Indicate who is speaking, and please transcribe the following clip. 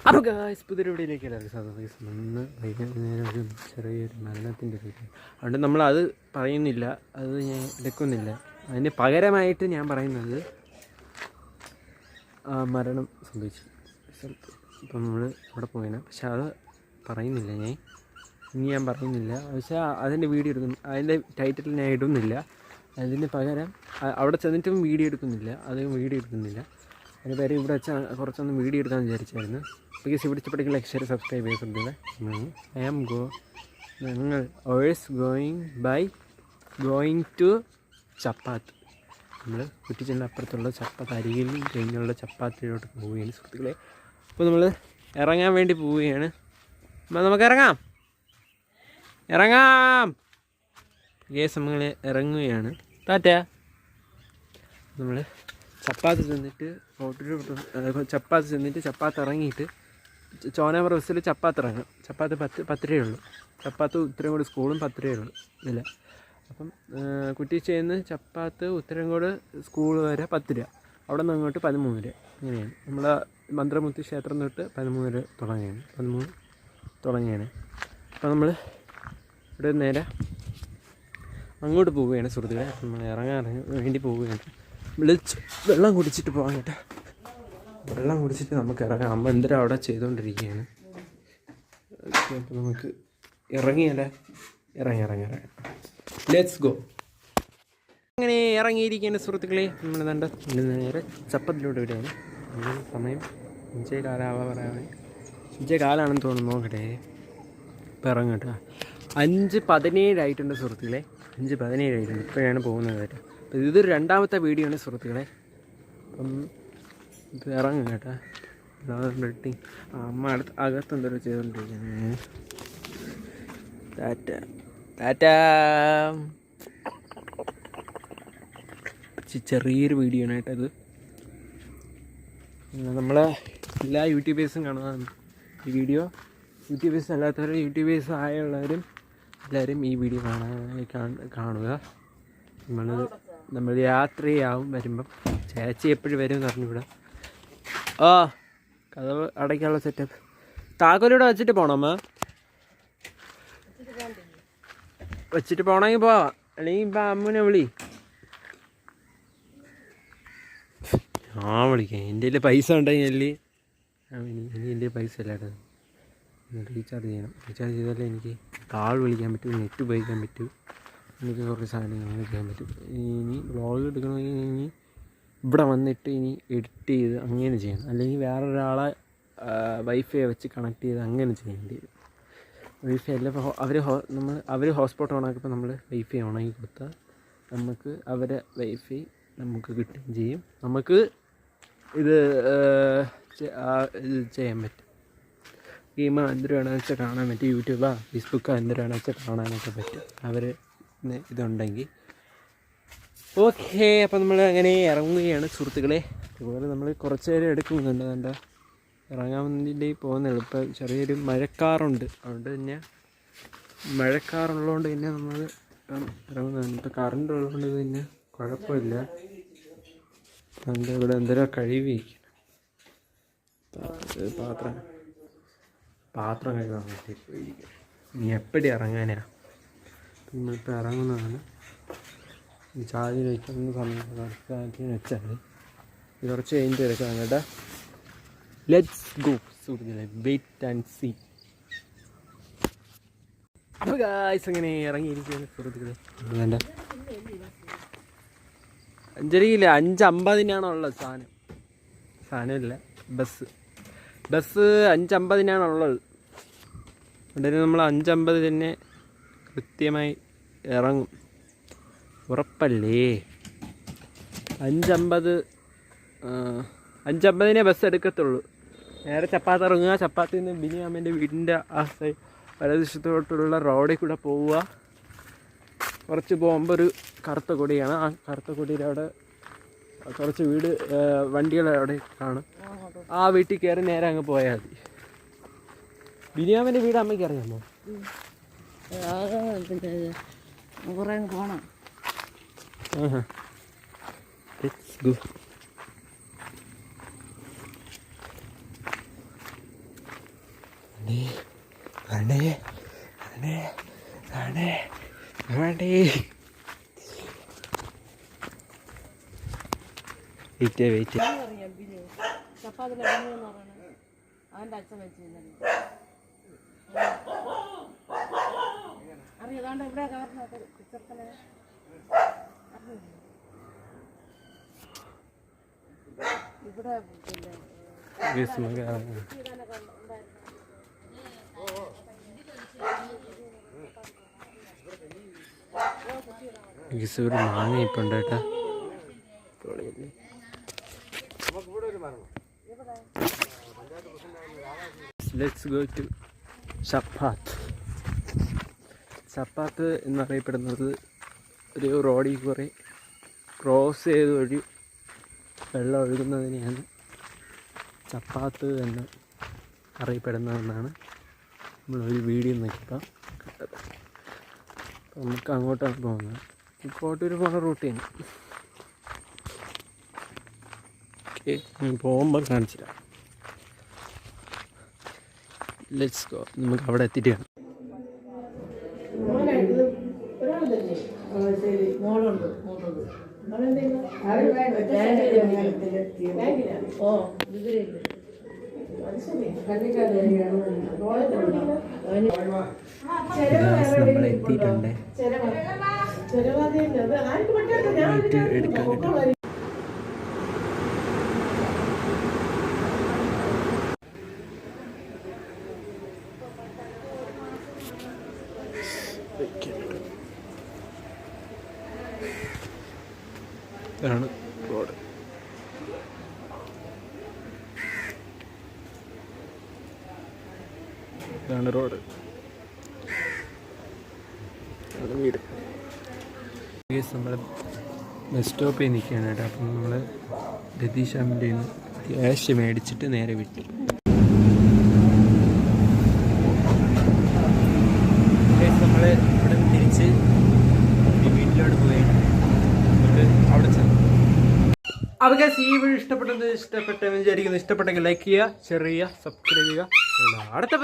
Speaker 1: അപ്പോൾ ഗായ്സ് പുതിയൊരു വീഡിയോയിലേക്ക് എല്ലാവർക്കും സ്വാഗതം. ഇന്ന് വൈകുന്നേരം ഒരു ചെറിയൊരു മരണത്തിൻ്റെ ഒരു അതുകൊണ്ട് നമ്മളത് പറയുന്നില്ല, അത് ഞാൻ എടുക്കുന്നില്ല. അതിന് പകരമായിട്ട് ഞാൻ പറയുന്നത് മരണം സംഭവിച്ചു സ്ഥലത്ത്. ഇപ്പം നമ്മൾ അവിടെ പോയിന്, പക്ഷെ അത് പറയുന്നില്ല. ഇനി ഞാൻ പറയുന്നില്ല, പക്ഷേ അതിൻ്റെ വീഡിയോ എടുക്കുന്നു, അതിൻ്റെ ടൈറ്റിൽ ഞാൻ ഇടുന്നില്ല. അതിന് പകരം അവിടെ ചെന്നിട്ടും വീഡിയോ എടുക്കുന്നില്ല, അതിന് പേര് ഇവിടെ വെച്ചാൽ കുറച്ചൊന്നും വീഡിയോ എടുക്കാമെന്ന് വിചാരിച്ചായിരുന്നു. പ്ലീസ് ഇവിടെ പഠിക്കുന്ന ലൈക്ക് സബ്സ്ക്രൈബ് ചെയ്തിട്ടുണ്ട്. ഞങ്ങൾ ഓൾവേസ് ഗോയിങ് ടു ചപ്പാത്ത്. നമ്മൾ കുറ്റിച്ചെന്ന അപ്പുറത്തുള്ള ചപ്പാത്ത് അരികിൽ കഴിഞ്ഞുള്ള ചപ്പാത്തിയിലോട്ട് പോവുകയാണ് സുഹൃത്തുക്കളെ. അപ്പോൾ നമ്മൾ ഇറങ്ങാൻ വേണ്ടി പോവുകയാണ്. അപ്പോൾ നമുക്ക് ഇറങ്ങാം കേസ് നമ്മൾ ഇറങ്ങുകയാണ്. ടാറ്റാ. നമ്മൾ ചപ്പാത്തി ചെന്നിട്ട് ചപ്പാത്തി ഇറങ്ങിയിട്ട് ചോനാമർ ബസ്സിൽ ചപ്പാത്തി ഇറങ്ങും. ചപ്പാത്തി 10 രൂപയുള്ളൂ. ചപ്പാത്ത് ഉത്തരങ്കോട് സ്കൂളും 10 രൂപയുള്ളൂ ഇല്ല. അപ്പം കുറ്റിച്ചേന്ന് ചപ്പാത്ത് ഉത്തരങ്കോട് സ്കൂൾ വരെ 10 രൂപ, അവിടെ നിന്ന് അങ്ങോട്ട് 13 രൂപ. അങ്ങനെയാണ് നമ്മൾ മന്ത്രമുത്തി ക്ഷേത്രം തൊട്ട് 13 രൂപ തുടങ്ങിയാണ്. അപ്പോൾ നമ്മൾ ഇവിടെ നേരെ അങ്ങോട്ട് പോവുകയാണ് സുഹൃത്തുക്കളെ. നമ്മൾ ഇറങ്ങാൻ വേണ്ടി പോവുകയാണ്. വെള്ളം കുടിച്ചിട്ട് പോകാൻ കേട്ടോ. വെള്ളം കുടിച്ചിട്ട് നമുക്ക് ഇറങ്ങാം. അമ്മ എന്തിനാ അവിടെ ചെയ്തുകൊണ്ടിരിക്കുകയാണ്. ഓക്കെ, അപ്പോൾ നമുക്ക് ഇറങ്ങിയല്ലേ. ഇറങ്ങി ലെറ്റ്സ് ഗോ. അങ്ങനെ ഇറങ്ങിയിരിക്കുകയാണ് സുഹൃത്തുക്കളെ. നമ്മൾ നേരെ ചപ്പത്തിലൂടെ ഇവിടെയാണ്. സമയം 5:15 തോന്നുന്നു. നോക്കട്ടെ, ഇപ്പം ഇറങ്ങും കേട്ടോ. 5:17 ആയിട്ടുണ്ട് സുഹൃത്തുക്കളെ. 5:17 ആയിട്ടുണ്ട്. ഇപ്പോഴാണ് പോകുന്നത് കേട്ടോ. അപ്പോൾ ഇതൊരു രണ്ടാമത്തെ വീഡിയോ ആണ് സുഹൃത്തുക്കളെ. അപ്പം ഇത് ഇറങ്ങും കേട്ടോ. വെട്ടിങ് അമ്മ അകത്ത് എന്തോ ചെയ്തുകൊണ്ടിരിക്കുകയാണ്. ചെറിയൊരു വീഡിയോ ആണ് കേട്ടോ ഇത്. നമ്മളെ എല്ലാ യൂട്യൂബേഴ്സും കാണുന്നതാണ് ഈ വീഡിയോ. യൂട്യൂബേഴ്സ് അല്ലാത്തവരും യൂട്യൂബേഴ്സ് ആയുള്ളവരും എല്ലാവരും ഈ വീഡിയോ കാണുക. നമ്മൾ യാത്രയാവും വരുമ്പം. ചേച്ചി എപ്പോഴും വരുമെന്ന് അറിഞ്ഞൂടാ. കഥ അടയ്ക്കാനുള്ള സെറ്റപ്പ്. താക്കോലിവിടെ വെച്ചിട്ട് പോകണം അമ്മ. വെച്ചിട്ട് പോകണമെങ്കിൽ പോവാം, അല്ലെങ്കിൽ ഇപ്പം അമ്മനെ വിളി. വിളിക്കാം. എൻ്റെ കയ്യിൽ പൈസ ഉണ്ടെങ്കിൽ എൻ്റെ പൈസ അല്ലാട്ടോ. റീചാർജ് ചെയ്യണം. റീചാർജ് ചെയ്താലേ എനിക്ക് കാൾ വിളിക്കാൻ പറ്റും, നെറ്റ് ഉപയോഗിക്കാൻ പറ്റും, എനിക്ക് കുറച്ച് സാധനങ്ങൾ ചെയ്യാൻ പറ്റും. ഇനി വ്ളോഗ് എടുക്കണമെങ്കിൽ ഇനി ഇവിടെ വന്നിട്ട് ഇനി എഡിറ്റ് ചെയ്ത് അങ്ങനെ ചെയ്യണം. അല്ലെങ്കിൽ വേറൊരാളെ വൈഫൈ വെച്ച് കണക്ട് ചെയ്ത് അങ്ങനെ ചെയ്യേണ്ടി വരും. വൈഫൈ അല്ല. ഇപ്പോൾ അവർ ഹോട്ട്സ്പോട്ട് ഓണാക്കുമ്പോൾ നമ്മൾ വൈഫൈ ഓണാക്കി കൊടുത്താൽ നമുക്ക് അവരെ വൈഫൈ നമുക്ക് കിട്ടുകയും ചെയ്യും. നമുക്ക് ഇത് ചെയ്യാൻ പറ്റും. ഗെയിം എന്തൊരു വേണമെന്ന് വെച്ചാൽ കാണാൻ പറ്റും. യൂട്യൂബോ ഫേസ്ബുക്കോ എന്തൊരു വേണമെന്ന് വെച്ചാൽ കാണാനൊക്കെ പറ്റും അവർ ഇതുണ്ടെങ്കിൽ. ഓക്കെ, അപ്പോൾ നമ്മൾ അങ്ങനെ ഇറങ്ങുകയാണ് സുഹൃത്തുക്കളെ. അതുപോലെ നമ്മൾ കുറച്ച് നേരം എടുക്കുന്നുണ്ട്. എന്താ ഇറങ്ങാൻ വേണ്ടി പോകുന്നുള്ളൂ. ഇപ്പോൾ ചെറിയൊരു മഴക്കാറുണ്ട്. അതുകൊണ്ട് തന്നെ മഴക്കാറുള്ളതുകൊണ്ട് തന്നെ നമ്മൾ ഇറങ്ങുന്നുണ്ട്. ഇപ്പോൾ കറണ്ട് ഉള്ളതുകൊണ്ട് പിന്നെ കുഴപ്പമില്ല. അതുകൊണ്ട് ഇവിടെ എന്തെങ്കിലും കഴുകിയിരിക്കണം. പാത്രം കഴുകാൻ വേണ്ടി പോയിരിക്കും. ഇനി എപ്പോഴും ഇറങ്ങാനാ. നമ്മളിപ്പോൾ ഇറങ്ങുന്നതാണ്. ചാർജിൽ വയ്ക്കുന്ന സമയത്ത് വെച്ചാൽ ഇത് കുറച്ച് കഴിഞ്ഞിട്ട് എടുക്കാം കേട്ടോ. ലെറ്റ്സ് ഗോ സുഹൃത്തുക്കളെ. Wait and see. അപ്പോൾ ഗായ്സ് അങ്ങനെ ഇറങ്ങിയിരിക്കുകയാണ് സുഹൃത്തുക്കളെ. വേണ്ട 5:50 5:50 സാധനമില്ല. ബസ് 5:50 ഉടനെ നമ്മൾ 5:50 തന്നെ കൃത്യമായി ഇറങ്ങും. ഉറപ്പല്ലേ? 5:50 ബസ് എടുക്കത്തുള്ളൂ. നേരെ ചപ്പാത്ത് ഇറങ്ങുക. ചപ്പാത്തിൽ നിന്ന് ബിനിയാമ്മൻ്റെ വീടിൻ്റെ ആ സൈഡ് വലതുവശത്തോട്ടുള്ള റോഡിൽ കൂടെ പോവുക. കുറച്ച് പോകുമ്പോൾ ഒരു കറുത്ത കൊടിയാണ്. ആ കറുത്ത കൊടിയുടെ അവിടെ കുറച്ച് വണ്ടികൾ അവിടെ കാണും. ആ വീട്ടിൽ കയറി നേരെ അങ്ങ് പോയാൽ മതി. ബിനിയാമ്മൻ്റെ വീട് അമ്മയ്ക്ക് അറിയാമോ?
Speaker 2: പോണം.
Speaker 1: Let's go. വെയിറ്റ്
Speaker 2: ചപ്പാത്തിൻ്റെ എന്ന് പറയുന്നത് അവൻ്റെ അച്ഛൻ വെച്ചിരുന്നത് അറിയാതാണ്ട് ഇവിടെ കാരണത്ത് ചെറുക്കനെ ഇവിടെ
Speaker 1: ഒരു മാങ്ങ ഇപ്പം ഉണ്ട് കേട്ടോ. ലെറ്റ്സ് ഗോ ടു ചപ്പാത്ത്. ചപ്പാത്ത് എന്നറിയപ്പെടുന്നത് ഒരു റോഡിൽ കുറേ ക്രോസ് ചെയ്ത് വഴി വെള്ളം ഒഴുകുന്നതിനെയാണ് ചപ്പാത്ത് എന്ന് അറിയപ്പെടുന്നതെന്നാണ് നമ്മളൊരു വീഡിയോ നോക്കിയപ്പോൾ കണ്ടത്. അപ്പോൾ നമുക്ക് അങ്ങോട്ടാണ് പോകുന്നത്. കോട്ടൂർ പോണ റൂട്ട് തന്നെ. ഓക്കെ, പോകുമ്പോൾ കാണിച്ചില്ല. Let's go. നമുക്ക് അവിടെ എത്തിയിട്ട് കാണാം. നമ്മൾ എത്തിയിട്ടുണ്ട്. എടുക്കാൻ കിട്ടും. ഇതാണ് റോഡ്. ഇതാണ് റോഡ്. അത് വീട്. നമ്മൾ ബസ് സ്റ്റോപ്പിൽ നിൽക്കുകയാണ് കേട്ടോ. അപ്പം നമ്മൾ രതീഷാമിൻ്റെ ക്യാഷ് മേടിച്ചിട്ട് നേരെ വിട്ടു. നമ്മൾ ഇവിടെ തിരിച്ച് വീട്ടിലോട്ട് പോയിട്ട് അവിടെ ചെന്നു. അപ്പോൾ ഈ വീഡിയോ ഇഷ്ടപ്പെട്ടെന്ന് വിചാരിക്കുന്നു. ഇഷ്ടപ്പെട്ടെങ്കിൽ ലൈക്ക് ചെയ്യുക, ഷെയർ ചെയ്യുക, സബ്സ്ക്രൈബ് ചെയ്യുക. അടുത്ത